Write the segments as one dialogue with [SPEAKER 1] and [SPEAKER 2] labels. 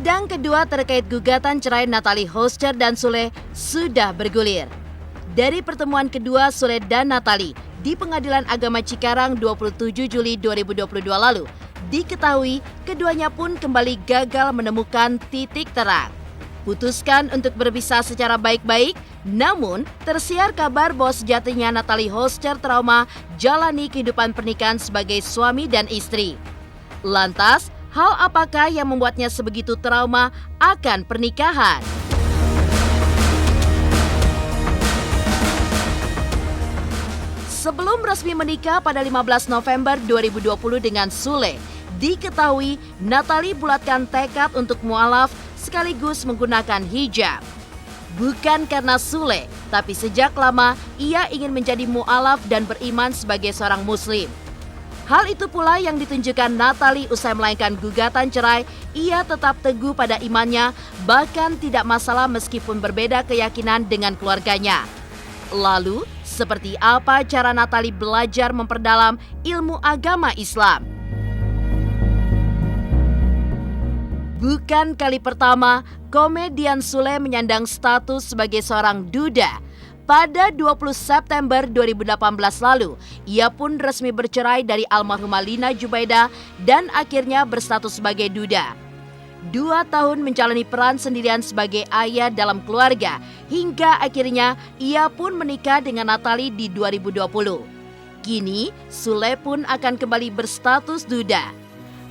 [SPEAKER 1] Sidang kedua terkait gugatan cerai Natalie Hoster dan Sule sudah bergulir. Dari pertemuan kedua Sule dan Natalie di Pengadilan Agama Cikarang 27 Juli 2022 lalu, diketahui keduanya pun kembali gagal menemukan titik terang. Putuskan untuk berpisah secara baik-baik, namun tersiar kabar bahwa sejatinya Natalie Hoster trauma jalani kehidupan pernikahan sebagai suami dan istri. Lantas, hal apakah yang membuatnya sebegitu trauma akan pernikahan? Sebelum resmi menikah pada 15 November 2020 dengan Sule, diketahui Natalie bulatkan tekad untuk mualaf sekaligus menggunakan hijab. Bukan karena Sule, tapi sejak lama ia ingin menjadi mualaf dan beriman sebagai seorang muslim. Hal itu pula yang ditunjukkan Natalie usai melayangkan gugatan cerai. Ia tetap teguh pada imannya, bahkan tidak masalah meskipun berbeda keyakinan dengan keluarganya. Lalu, seperti apa cara Natalie belajar memperdalam ilmu agama Islam? Bukan kali pertama, komedian Sule menyandang status sebagai seorang duda. Pada 20 September 2018 lalu, ia pun resmi bercerai dari almarhumah Lina Jubaida dan akhirnya berstatus sebagai duda. 2 tahun menjalani peran sendirian sebagai ayah dalam keluarga, hingga akhirnya ia pun menikah dengan Natalie di 2020. Kini, Sule pun akan kembali berstatus duda.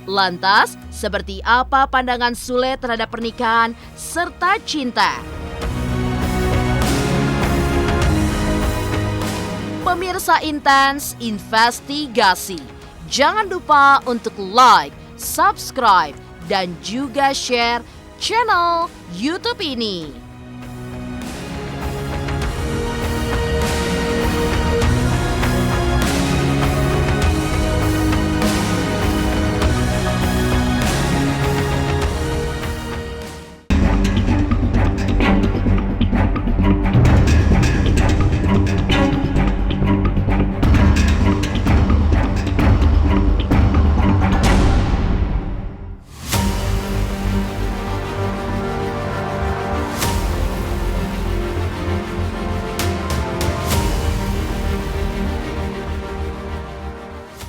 [SPEAKER 1] Lantas, seperti apa pandangan Sule terhadap pernikahan serta cinta? Pemirsa Intens Investigasi, jangan lupa untuk like, subscribe, dan juga share channel YouTube ini.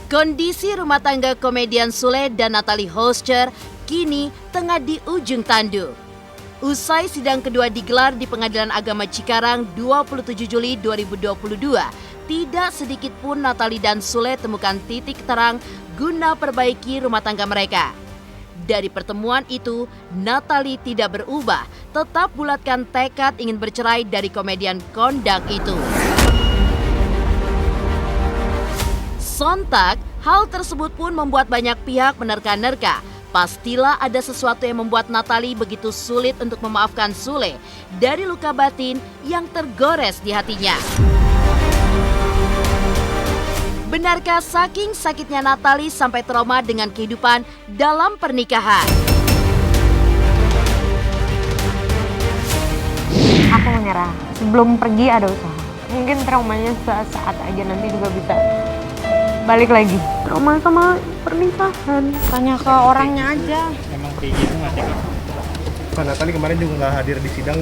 [SPEAKER 1] Kondisi rumah tangga komedian Sule dan Natalie Hoster kini tengah di ujung tanduk. Usai sidang kedua digelar di Pengadilan Agama Cikarang 27 Juli 2022, tidak sedikit pun Natalie dan Sule temukan titik terang guna perbaiki rumah tangga mereka. Dari pertemuan itu, Natalie tidak berubah, tetap bulatkan tekad ingin bercerai dari komedian kondang itu. Sontak, hal tersebut pun membuat banyak pihak menerka-nerka. Pastilah ada sesuatu yang membuat Natalie begitu sulit untuk memaafkan Sule dari luka batin yang tergores di hatinya. Benarkah saking sakitnya Natalie sampai trauma dengan kehidupan dalam pernikahan?
[SPEAKER 2] Aku menyerah. Sebelum pergi ada usaha. Mungkin traumanya saat aja, nanti juga bisa balik lagi. Trauma sama pernikahan. Tanya ke orangnya aja.
[SPEAKER 3] Emang pergi itu nggak sih, Kak? Kak Natalie kemarin juga nggak hadir di sidang.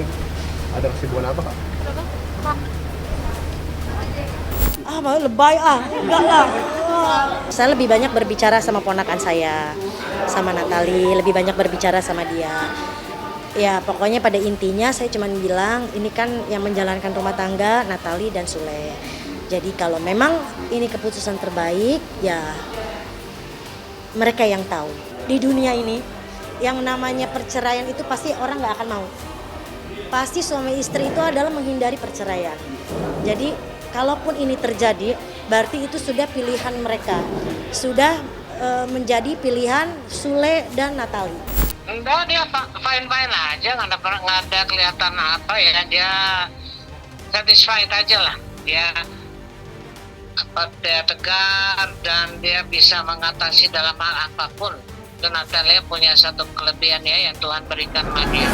[SPEAKER 3] Ada kesibukan apa, Kak?
[SPEAKER 4] Lebay enggak lah. Saya lebih banyak berbicara sama ponakan saya, sama Natalie, lebih banyak berbicara sama dia. Ya pokoknya pada intinya saya cuma bilang ini kan yang menjalankan rumah tangga Natalie dan Sule. Jadi kalau memang ini keputusan terbaik, ya mereka yang tahu. Di dunia ini, yang namanya perceraian itu pasti orang nggak akan mau. Pasti suami istri itu adalah menghindari perceraian. Jadi, kalaupun ini terjadi, berarti itu sudah pilihan mereka. Sudah menjadi pilihan Sule dan Natalie.
[SPEAKER 5] Enggak, dia fine-fine aja, nggak ada kelihatan apa ya, dia satisfied aja lah. Dia tegar dan dia bisa mengatasi dalam hal apapun. Dan Natalia punya satu kelebihan ya yang Tuhan berikan sama dia.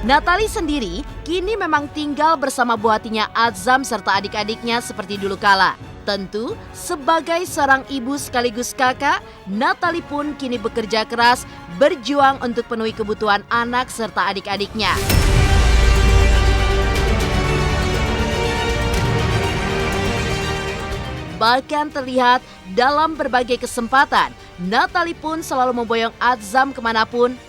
[SPEAKER 1] Natalie sendiri kini memang tinggal bersama buah hatinya Azam serta adik-adiknya seperti dulu kala. Tentu, sebagai seorang ibu sekaligus kakak, Natalie pun kini bekerja keras berjuang untuk penuhi kebutuhan anak serta adik-adiknya. Bahkan terlihat dalam berbagai kesempatan, Natalie pun selalu memboyong Atzam kemanapun,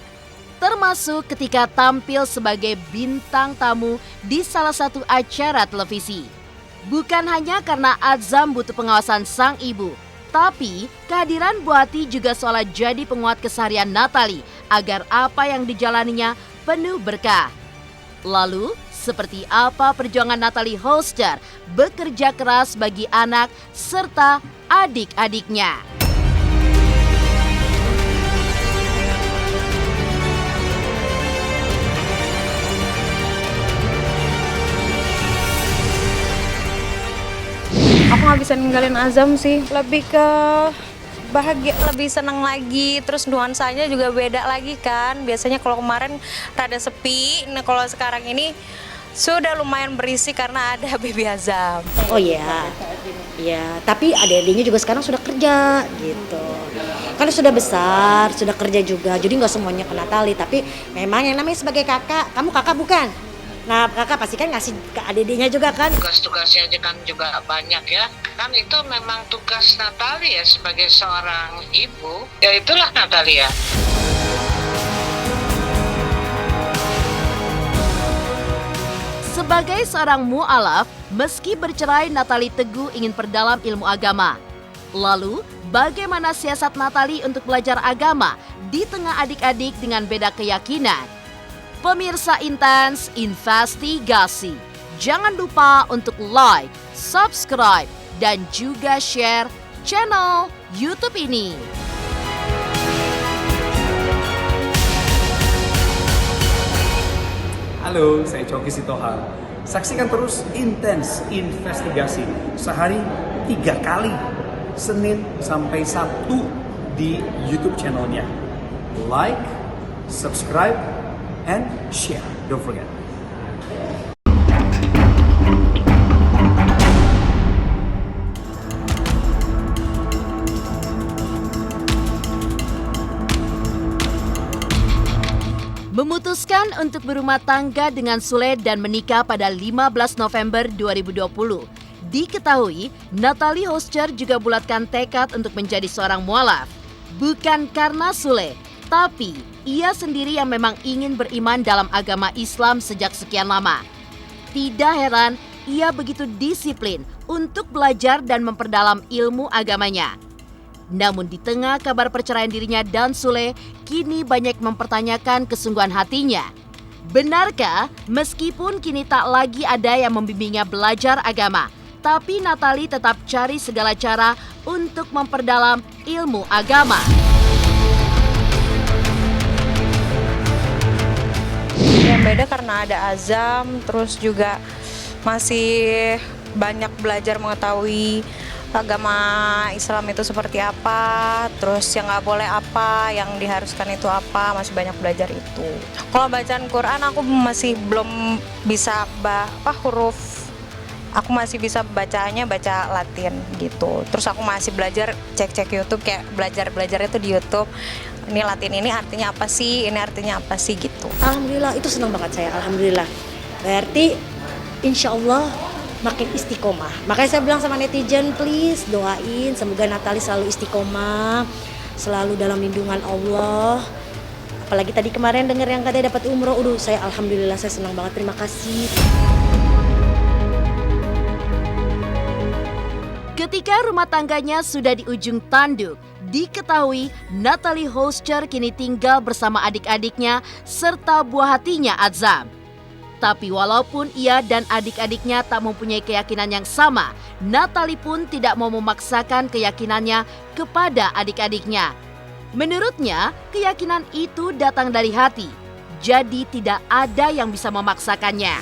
[SPEAKER 1] termasuk ketika tampil sebagai bintang tamu di salah satu acara televisi. Bukan hanya karena Atzam butuh pengawasan sang ibu, tapi kehadiran Bu Hati juga seolah jadi penguat keseharian Natalie agar apa yang dijalaninya penuh berkah. Lalu, seperti apa perjuangan Natalie Holster bekerja keras bagi anak serta adik-adiknya?
[SPEAKER 2] Aku nggak bisa ninggalin Azam sih, lebih ke bahagia, lebih senang lagi, terus nuansanya juga beda lagi kan. Biasanya kalau kemarin rada sepi, nah kalau sekarang ini sudah lumayan berisi karena ada Baby Azam.
[SPEAKER 4] Oh iya, ya. Tapi adik-adiknya juga sekarang sudah kerja gitu. Kan sudah besar, sudah kerja juga. Jadi nggak semuanya ke Natalie, tapi memang yang namanya sebagai kakak, kamu kakak bukan? Nah kakak pasti kan ngasih ke adik-adiknya juga kan.
[SPEAKER 5] Tugas-tugasnya kan juga banyak ya. Kan itu memang tugas Natalie ya sebagai seorang ibu. Ya itulah Natalie ya.
[SPEAKER 1] Sebagai seorang mu'alaf, meski bercerai, Natalie teguh ingin perdalam ilmu agama. Lalu, bagaimana siasat Natalie untuk belajar agama di tengah adik-adik dengan beda keyakinan? Pemirsa Intens Investigasi, jangan lupa untuk like, subscribe, dan juga share channel YouTube ini.
[SPEAKER 6] Halo, saya Coki Sitohang. Saksikan terus Intens Investigasi sehari 3 kali, Senin sampai Sabtu di YouTube channelnya. Like, subscribe, and share. Don't forget.
[SPEAKER 1] Memutuskan untuk berumah tangga dengan Sule dan menikah pada 15 November 2020. Diketahui, Natalie Holster juga bulatkan tekad untuk menjadi seorang mualaf. Bukan karena Sule, tapi ia sendiri yang memang ingin beriman dalam agama Islam sejak sekian lama. Tidak heran, ia begitu disiplin untuk belajar dan memperdalam ilmu agamanya. Namun di tengah kabar perceraian dirinya dan Sule, kini banyak mempertanyakan kesungguhan hatinya. Benarkah meskipun kini tak lagi ada yang membimbingnya belajar agama, tapi Natalie tetap cari segala cara untuk memperdalam ilmu agama?
[SPEAKER 2] Yang beda karena ada Azam, terus juga masih banyak belajar mengetahui agama Islam itu seperti apa, terus yang nggak boleh apa, yang diharuskan itu apa, masih banyak belajar itu. Kalau bacaan Quran aku masih belum bisa huruf, aku masih bisa bacanya baca Latin gitu. Terus aku masih belajar cek YouTube, kayak belajar itu di YouTube. Ini Latin ini artinya apa sih, ini artinya apa sih gitu.
[SPEAKER 4] Alhamdulillah, itu senang banget saya, alhamdulillah. Berarti insya Allah makin istiqomah. Makanya saya bilang sama netizen, please doain semoga Natalie selalu istiqomah, selalu dalam lindungan Allah. Apalagi tadi kemarin dengar yang katanya dapat umroh, saya alhamdulillah, saya senang banget, terima kasih.
[SPEAKER 1] Ketika rumah tangganya sudah di ujung tanduk, diketahui Natalie Holster kini tinggal bersama adik-adiknya serta buah hatinya Atzam. Tapi walaupun ia dan adik-adiknya tak mempunyai keyakinan yang sama, Natalie pun tidak mau memaksakan keyakinannya kepada adik-adiknya. Menurutnya, keyakinan itu datang dari hati, jadi tidak ada yang bisa memaksakannya.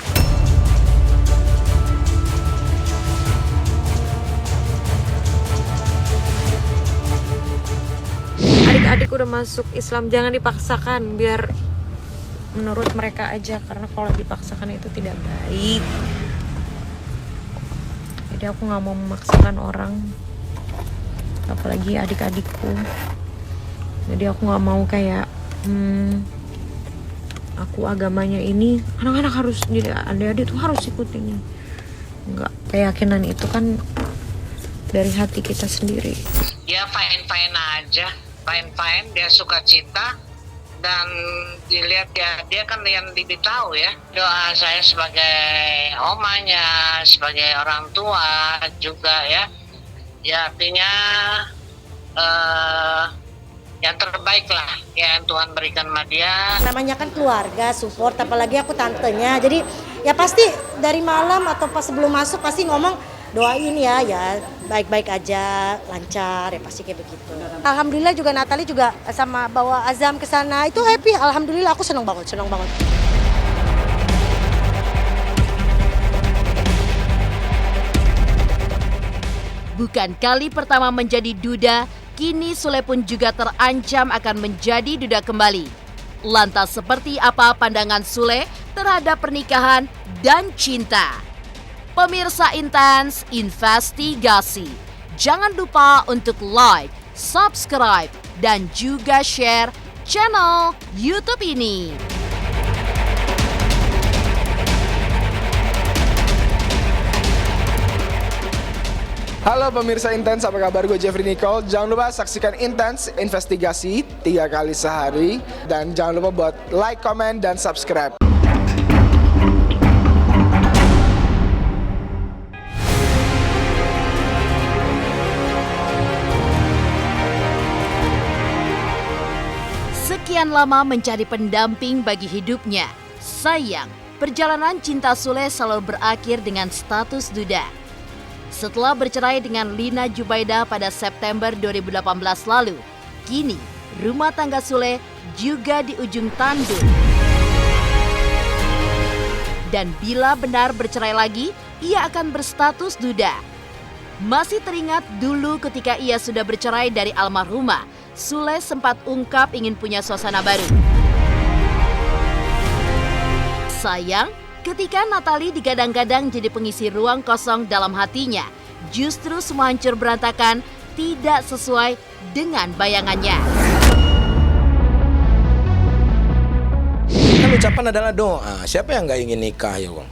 [SPEAKER 2] Adik-adik udah masuk Islam, jangan dipaksakan, biar menurut mereka aja, karena kalau dipaksakan itu tidak baik. Jadi aku nggak mau memaksakan orang, apalagi adik-adikku. Jadi aku nggak mau kayak aku agamanya ini anak-anak harus, jadi adik-adik tuh harus ikut ini. Enggak, keyakinan itu kan dari hati kita sendiri.
[SPEAKER 5] Ya fine-fine aja, fine-fine, dia suka cita. Dan dilihat dia kan yang diberitahu ya. Doa saya sebagai omanya, sebagai orang tua juga ya. Ya artinya yang terbaik lah yang Tuhan berikan sama dia.
[SPEAKER 4] Namanya kan keluarga, support, apalagi aku tantenya. Jadi ya pasti dari malam atau pas sebelum masuk pasti ngomong doain ya baik-baik aja, lancar ya pasti kayak begitu. Alhamdulillah juga Natali juga sama bawa Azam ke sana itu happy. Alhamdulillah aku senang banget.
[SPEAKER 1] Bukan kali pertama menjadi duda, kini Sule pun juga terancam akan menjadi duda kembali. Lantas seperti apa pandangan Sule terhadap pernikahan dan cinta? Pemirsa Intens Investigasi, jangan lupa untuk like, subscribe, dan juga share channel YouTube ini.
[SPEAKER 7] Halo pemirsa Intens, apa kabar? Gue Jeffrey Nicole. Jangan lupa saksikan Intens Investigasi 3 kali sehari. Dan jangan lupa buat like, comment, dan subscribe.
[SPEAKER 1] Sekian lama mencari pendamping bagi hidupnya. Sayang, perjalanan cinta Sule selalu berakhir dengan status duda. Setelah bercerai dengan Lina Jubaida pada September 2018 lalu, kini rumah tangga Sule juga di ujung tanduk. Dan bila benar bercerai lagi, ia akan berstatus duda. Masih teringat dulu ketika ia sudah bercerai dari almarhumah, Sule sempat ungkap ingin punya suasana baru. Sayang, ketika Natali digadang-gadang jadi pengisi ruang kosong dalam hatinya, justru semua hancur berantakan, tidak sesuai dengan bayangannya.
[SPEAKER 8] Kan ucapan adalah doa. Siapa yang nggak ingin nikah ya bang?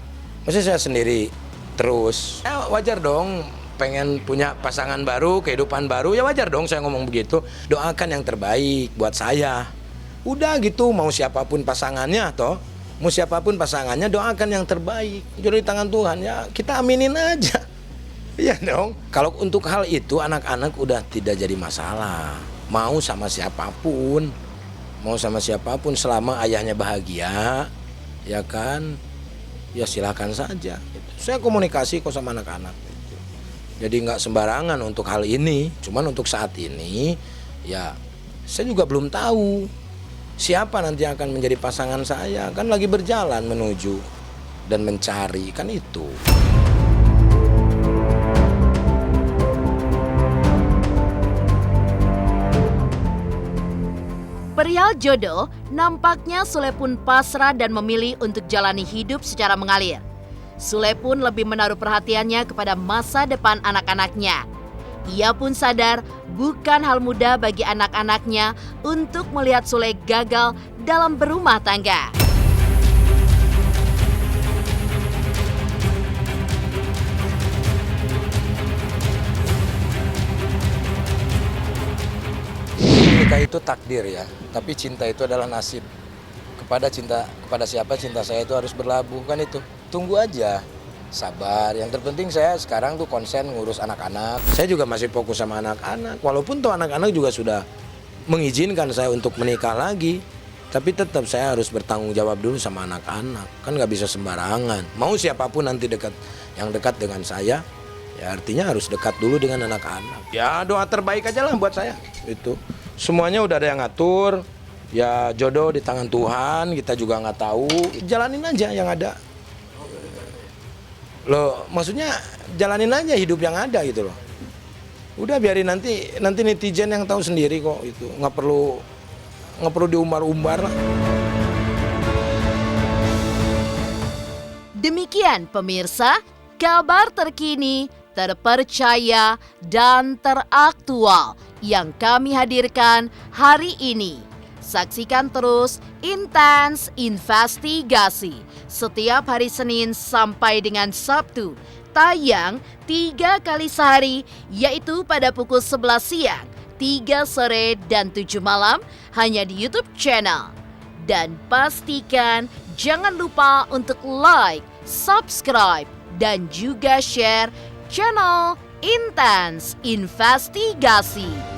[SPEAKER 8] Maksudnya saya sendiri terus. Ya wajar dong pengen punya pasangan baru, kehidupan baru. Ya wajar dong saya ngomong begitu. Doakan yang terbaik buat saya. Udah gitu, mau siapapun pasangannya toh. Mau siapapun pasangannya, doakan yang terbaik. Jadi di tangan Tuhan ya kita aminin aja. Iya dong. Kalau untuk hal itu anak-anak udah tidak jadi masalah. Mau sama siapapun. Mau sama siapapun selama ayahnya bahagia, ya kan, ya silakan saja. Saya komunikasi kok sama anak-anak. Jadi nggak sembarangan untuk hal ini. Cuman untuk saat ini, ya saya juga belum tahu siapa nanti akan menjadi pasangan saya. Kan lagi berjalan menuju dan mencari, kan itu.
[SPEAKER 1] Perihal jodoh, nampaknya Sule pun pasrah dan memilih untuk jalani hidup secara mengalir. Sule pun lebih menaruh perhatiannya kepada masa depan anak-anaknya. Ia pun sadar bukan hal mudah bagi anak-anaknya untuk melihat Sule gagal dalam berumah tangga.
[SPEAKER 8] Nikah itu takdir ya, tapi cinta itu adalah nasib. Kepada siapa cinta saya itu harus berlabuh, kan itu. Tunggu aja, sabar. Yang terpenting saya sekarang tuh konsen ngurus anak-anak. Saya juga masih fokus sama anak-anak. Walaupun tuh anak-anak juga sudah mengizinkan saya untuk menikah lagi, tapi tetap saya harus bertanggung jawab dulu sama anak-anak. Kan nggak bisa sembarangan. Mau siapapun nanti yang dekat dengan saya, ya artinya harus dekat dulu dengan anak-anak. Ya doa terbaik aja lah buat saya. Itu semuanya udah ada yang ngatur. Ya jodoh di tangan Tuhan, kita juga nggak tahu. Jalanin aja yang ada. Loh, maksudnya jalanin aja hidup yang ada gitu loh. Udah biarin nanti netizen yang tahu sendiri kok itu. Nggak perlu diumbar-umbar lah.
[SPEAKER 1] Demikian pemirsa, kabar terkini terpercaya, dan teraktual yang kami hadirkan hari ini. Saksikan terus Intens Investigasi setiap hari Senin sampai dengan Sabtu, tayang 3 kali sehari, yaitu pada pukul 11 siang, 3 sore, dan 7 malam hanya di YouTube channel. Dan pastikan jangan lupa untuk like, subscribe, dan juga share channel Intens Investigasi.